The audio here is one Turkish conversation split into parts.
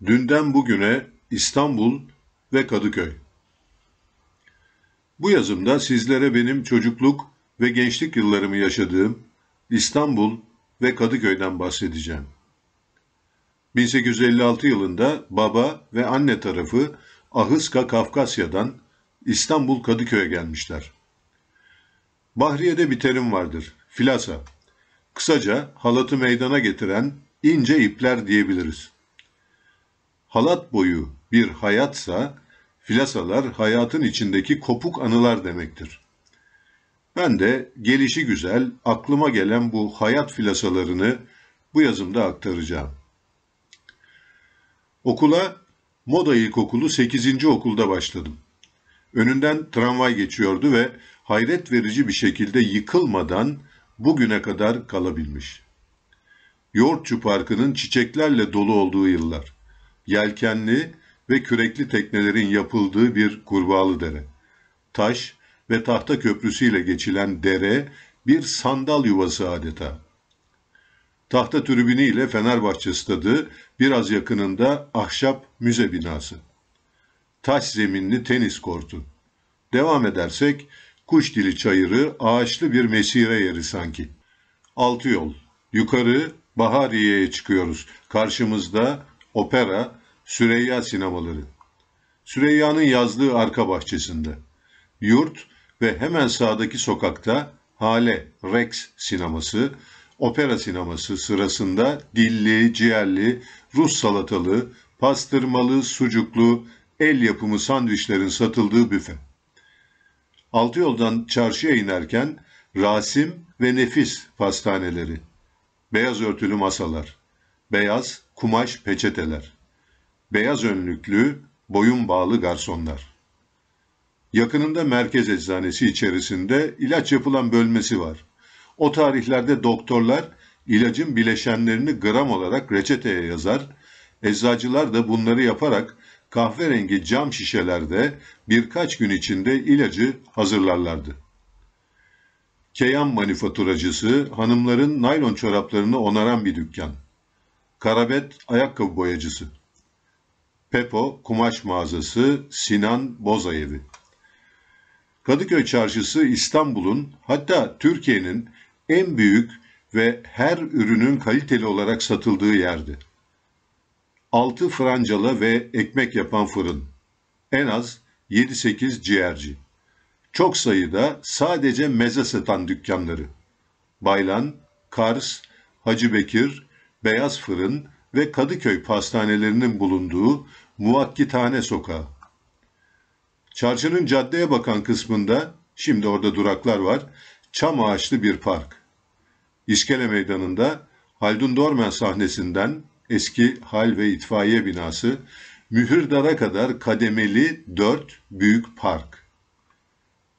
Dünden bugüne İstanbul ve Kadıköy. Bu yazımda sizlere benim çocukluk ve gençlik yıllarımı yaşadığım İstanbul ve Kadıköy'den bahsedeceğim. 1856 yılında baba ve anne tarafı Ahıska Kafkasya'dan İstanbul Kadıköy'e gelmişler. Bahriye'de bir terim vardır, filasa. Kısaca halatı meydana getiren ince ipler diyebiliriz. Halat boyu bir hayatsa, filasalar hayatın içindeki kopuk anılar demektir. Ben de gelişi güzel, aklıma gelen bu hayat filasalarını bu yazımda aktaracağım. Okula Moda İlkokulu 8. okulda başladım. Önünden tramvay geçiyordu ve hayret verici bir şekilde yıkılmadan bugüne kadar kalabilmiş. Yoğurtçu Parkı'nın çiçeklerle dolu olduğu yıllar. Yelkenli ve kürekli teknelerin yapıldığı bir kurbağalı dere. Taş ve tahta köprüsüyle geçilen dere bir sandal yuvası adeta. Tahta tribünü ile Fenerbahçe stadı, biraz yakınında ahşap müze binası. Taş zeminli tenis kortu. Devam edersek Kuşdili çayırı ağaçlı bir mesire yeri sanki. Altı yol. Yukarı Bahariye'ye çıkıyoruz. Karşımızda opera, Süreyya sinemaları. Süreyya'nın yazlığı arka bahçesinde. Yurt ve hemen sağdaki sokakta Hale Rex sineması, opera sineması sırasında dilli, ciğerli, Rus salatalı, pastırmalı, sucuklu, el yapımı sandviçlerin satıldığı büfe. Altı yoldan çarşıya inerken Rasim ve Nefis pastaneleri, beyaz örtülü masalar, beyaz kumaş peçeteler, beyaz önlüklü, boyun bağlı garsonlar. Yakınında merkez eczanesi içerisinde ilaç yapılan bölmesi var. O tarihlerde doktorlar ilacın bileşenlerini gram olarak reçeteye yazar, eczacılar da bunları yaparak kahverengi cam şişelerde birkaç gün içinde ilacı hazırlarlardı. Keyan manifaturacısı, hanımların naylon çoraplarını onaran bir dükkan. Karabet ayakkabı boyacısı. Pepo kumaş mağazası, Sinan boza evi. Kadıköy Çarşısı İstanbul'un, hatta Türkiye'nin en büyük ve her ürünün kaliteli olarak satıldığı yerdi. 6 francala ve ekmek yapan fırın. En az 7-8 ciğerci. Çok sayıda sadece meze satan dükkanları. Baylan, Kars, Hacı Bekir, Beyaz Fırın ve Kadıköy pastanelerinin bulunduğu Muvakkitane Sokağı. Çarşının caddeye bakan kısmında, şimdi orada duraklar var, çam ağaçlı bir park. İskele Meydanı'nda Haldun Dormen sahnesinden eski hal ve itfaiye binası, Mühürdar'a kadar kademeli 4 büyük park.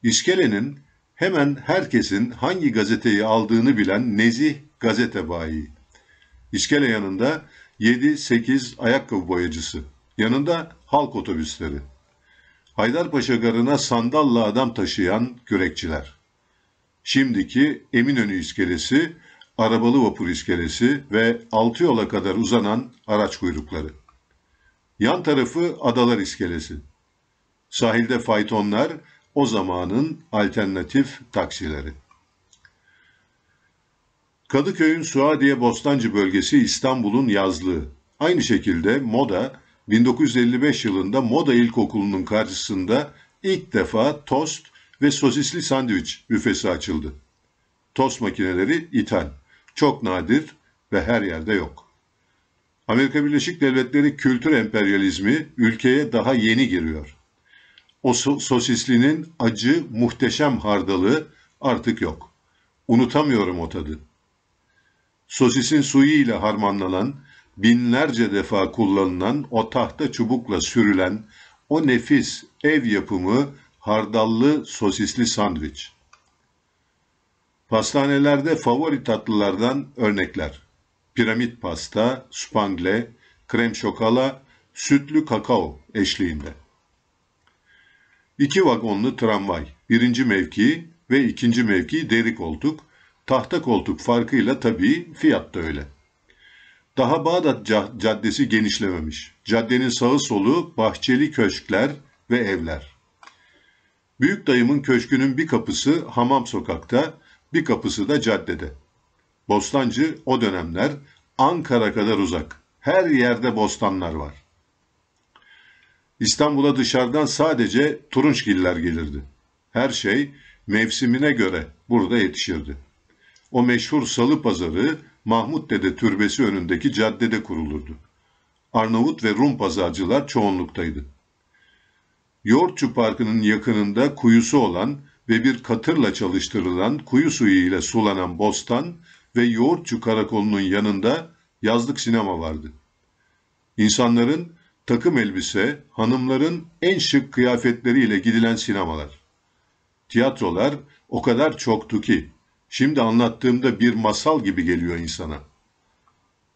İskelenin hemen herkesin hangi gazeteyi aldığını bilen nezih gazete bayi. İskele yanında 7-8 ayakkabı boyacısı, yanında halk otobüsleri. Haydarpaşa Garı'na sandalla adam taşıyan kürekçiler. Şimdiki Eminönü iskelesi, arabalı vapur iskelesi ve altı yola kadar uzanan araç kuyrukları. Yan tarafı Adalar iskelesi. Sahilde faytonlar, o zamanın alternatif taksileri. Kadıköy'ün Suadiye Bostancı bölgesi İstanbul'un yazlığı. Aynı şekilde Moda, 1955 yılında Moda İlkokulu'nun karşısında ilk defa tost ve sosisli sandviç büfesi açıldı. Tost makineleri ithal, çok nadir ve her yerde yok. Amerika Birleşik Devletleri kültür emperyalizmi ülkeye daha yeni giriyor. O sosislinin acı, muhteşem hardalı artık yok. Unutamıyorum o tadı. Sosisin suyu ile harmanlanan, binlerce defa kullanılan, o tahta çubukla sürülen, o nefis ev yapımı hardallı sosisli sandviç. Pastanelerde favori tatlılardan örnekler. Piramit pasta, spangle, krem şokala, sütlü kakao eşliğinde. 2 vagonlu tramvay, birinci mevki ve ikinci mevki deri koltuk, tahta koltuk farkıyla tabii fiyat da öyle. Daha Bağdat Caddesi genişlememiş. Caddenin sağı solu bahçeli köşkler ve evler. Büyük dayımın köşkünün bir kapısı Hamam Sokak'ta, bir kapısı da caddede. Bostancı o dönemler Ankara kadar uzak. Her yerde bostanlar var. İstanbul'a dışarıdan sadece turunçgiller gelirdi. Her şey mevsimine göre burada yetişirdi. O meşhur Salı Pazarı Mahmut Dede Türbesi önündeki caddede kurulurdu. Arnavut ve Rum pazarcılar çoğunluktaydı. Yoğurtçu Parkı'nın yakınında kuyusu olan ve bir katırla çalıştırılan kuyu suyu ile sulanan bostan ve Yoğurtçu Karakolu'nun yanında yazlık sinema vardı. İnsanların takım elbise, hanımların en şık kıyafetleriyle gidilen sinemalar. Tiyatrolar o kadar çoktu ki, şimdi anlattığımda bir masal gibi geliyor insana.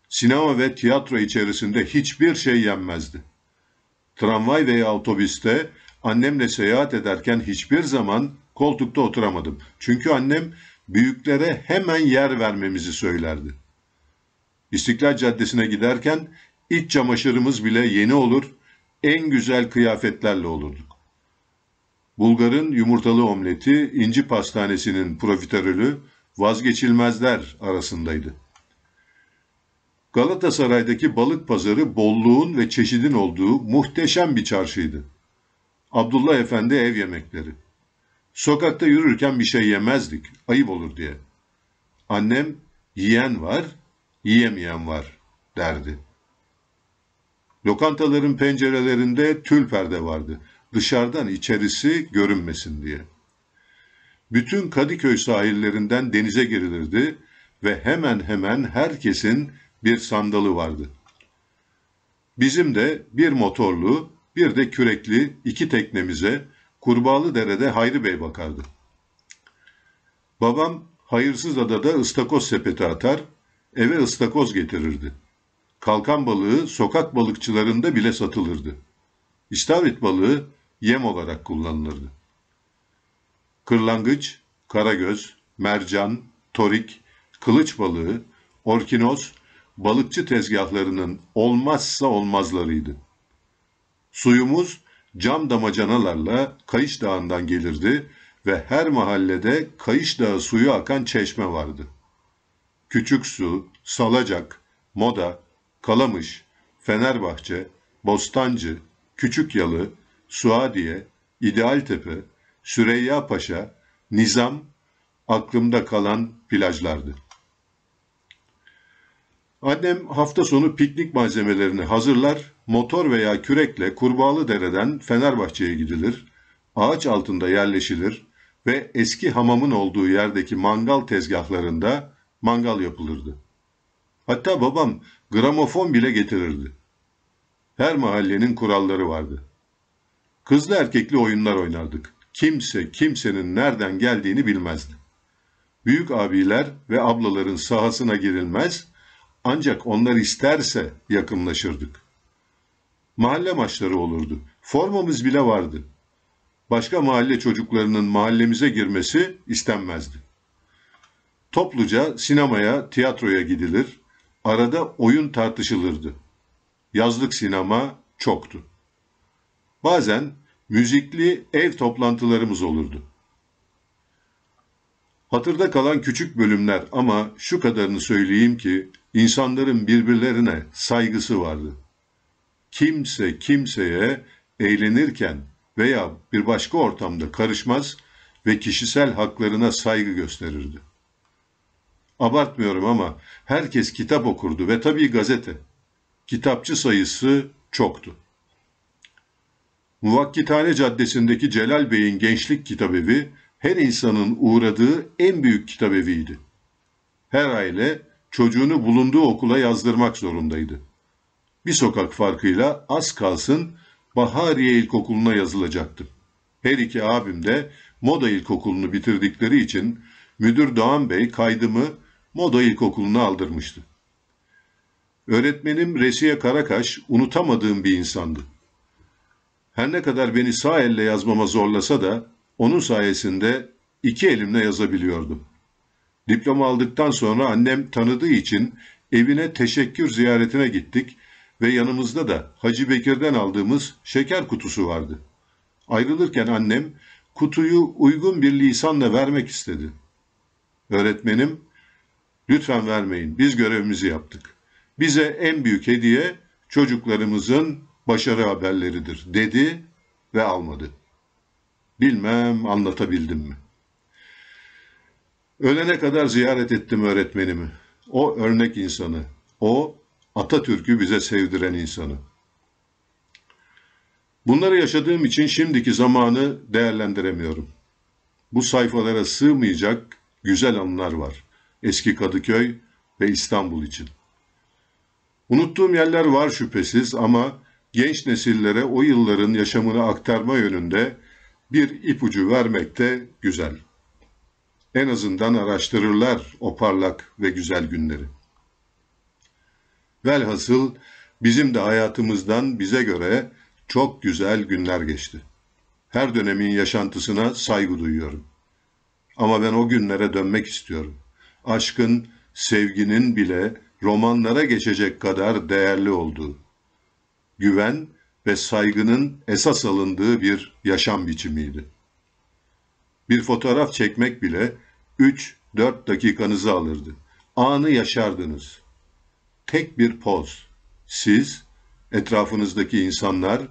Sinema ve tiyatro içerisinde hiçbir şey yenmezdi. Tramvay veya otobüste annemle seyahat ederken hiçbir zaman koltukta oturamadım. Çünkü annem büyüklere hemen yer vermemizi söylerdi. İstiklal Caddesi'ne giderken iç çamaşırımız bile yeni olur, en güzel kıyafetlerle olurduk. Bulgar'ın yumurtalı omleti, İnci Pastanesi'nin profiterolü vazgeçilmezler arasındaydı. Galatasaray'daki balık pazarı bolluğun ve çeşidin olduğu muhteşem bir çarşıydı. Abdullah Efendi ev yemekleri. Sokakta yürürken bir şey yemezdik, ayıp olur diye. Annem, yiyen var, yiyemeyen var derdi. Lokantaların pencerelerinde tül perde vardı. Dışarıdan içerisi görünmesin diye. Bütün Kadıköy sahillerinden denize girilirdi ve hemen hemen herkesin bir sandalı vardı. Bizim de bir motorlu, bir de kürekli iki teknemize Kurbağalıdere'de Hayri Bey bakardı. Babam Hayırsızada'da ıstakoz sepeti atar, eve ıstakoz getirirdi. Kalkan balığı sokak balıkçılarında bile satılırdı. İstavrit balığı yem olarak kullanılırdı. Kırlangıç, karagöz, mercan, torik, kılıç balığı, orkinoz, balıkçı tezgahlarının olmazsa olmazlarıydı. Suyumuz cam damacanalarla Kayış Dağı'ndan gelirdi ve her mahallede Kayış Dağı suyu akan çeşme vardı. Küçük Su, Salacak, Moda, Kalamış, Fenerbahçe, Bostancı, Küçükyalı, Suadiye, İdealtepe, Süreyya Paşa, Nizam, aklımda kalan plajlardı. Annem hafta sonu piknik malzemelerini hazırlar, motor veya kürekle Kurbağalıdere'den Fenerbahçe'ye gidilir, ağaç altında yerleşilir ve eski hamamın olduğu yerdeki mangal tezgahlarında mangal yapılırdı. Hatta babam gramofon bile getirirdi. Her mahallenin kuralları vardı. Kızlı erkekli oyunlar oynardık. Kimse kimsenin nereden geldiğini bilmezdi. Büyük abiler ve ablaların sahasına girilmez, ancak onlar isterse yakınlaşırdık. Mahalle maçları olurdu. Formamız bile vardı. Başka mahalle çocuklarının mahallemize girmesi istenmezdi. Topluca sinemaya, tiyatroya gidilir, arada oyun tartışılırdı. Yazlık sinema çoktu. Bazen müzikli ev toplantılarımız olurdu. Hatırda kalan küçük bölümler ama şu kadarını söyleyeyim ki insanların birbirlerine saygısı vardı. Kimse kimseye eğlenirken veya bir başka ortamda karışmaz ve kişisel haklarına saygı gösterirdi. Abartmıyorum ama herkes kitap okurdu ve tabii gazete. Kitapçı sayısı çoktu. Muvakkitane Caddesi'ndeki Celal Bey'in Gençlik Kitabevi her insanın uğradığı en büyük kitabeviydi. Her aile çocuğunu bulunduğu okula yazdırmak zorundaydı. Bir sokak farkıyla az kalsın Bahariye İlkokulu'na yazılacaktım. Her iki abim de Moda İlkokulu'nu bitirdikleri için müdür Doğan Bey kaydımı Moda İlkokulu'na aldırmıştı. Öğretmenim Resiye Karakaş unutamadığım bir insandı. Her ne kadar beni sağ elle yazmama zorlasa da onun sayesinde iki elimle yazabiliyordum. Diploma aldıktan sonra annem tanıdığı için Evine teşekkür ziyaretine gittik ve yanımızda da Hacı Bekir'den aldığımız şeker kutusu vardı. Ayrılırken annem kutuyu uygun bir lisanla vermek istedi. Öğretmenim, lütfen vermeyin, biz görevimizi yaptık. Bize en büyük hediye çocuklarımızın başarı haberleridir dedi ve almadı. Bilmem anlatabildim mi? Ölene kadar ziyaret ettim öğretmenimi. O örnek insanı, o Atatürk'ü bize sevdiren insanı. Bunları yaşadığım için şimdiki zamanı değerlendiremiyorum. Bu sayfalara sığmayacak güzel anılar var. Eski Kadıköy ve İstanbul için. Unuttuğum yerler var şüphesiz ama genç nesillere o yılların yaşamını aktarma yönünde bir ipucu vermek de güzel. En azından araştırırlar o parlak ve güzel günleri. Velhasıl bizim de hayatımızdan bize göre çok güzel günler geçti. Her dönemin yaşantısına saygı duyuyorum. Ama ben o günlere dönmek istiyorum. Aşkın, sevginin bile romanlara geçecek kadar değerli olduğu, güven ve saygının esas alındığı bir yaşam biçimiydi. Bir fotoğraf çekmek bile 3-4 dakikanızı alırdı. Anı yaşardınız. Tek bir poz. Siz, etrafınızdaki insanlar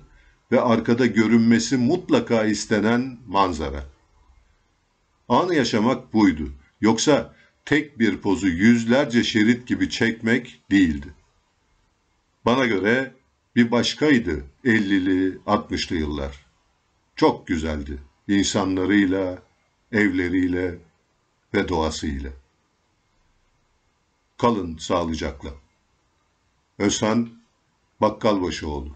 ve arkada görünmesi mutlaka istenen manzara. Anı yaşamak buydu. Yoksa tek bir pozu yüzlerce şerit gibi çekmek değildi. Bana göre bir başkaydı 50'li, 60'lı yıllar. Çok güzeldi. İnsanlarıyla, evleriyle ve doğasıyla. Kalın sağlıcakla. Özhan Bakkalbaşıoğlu.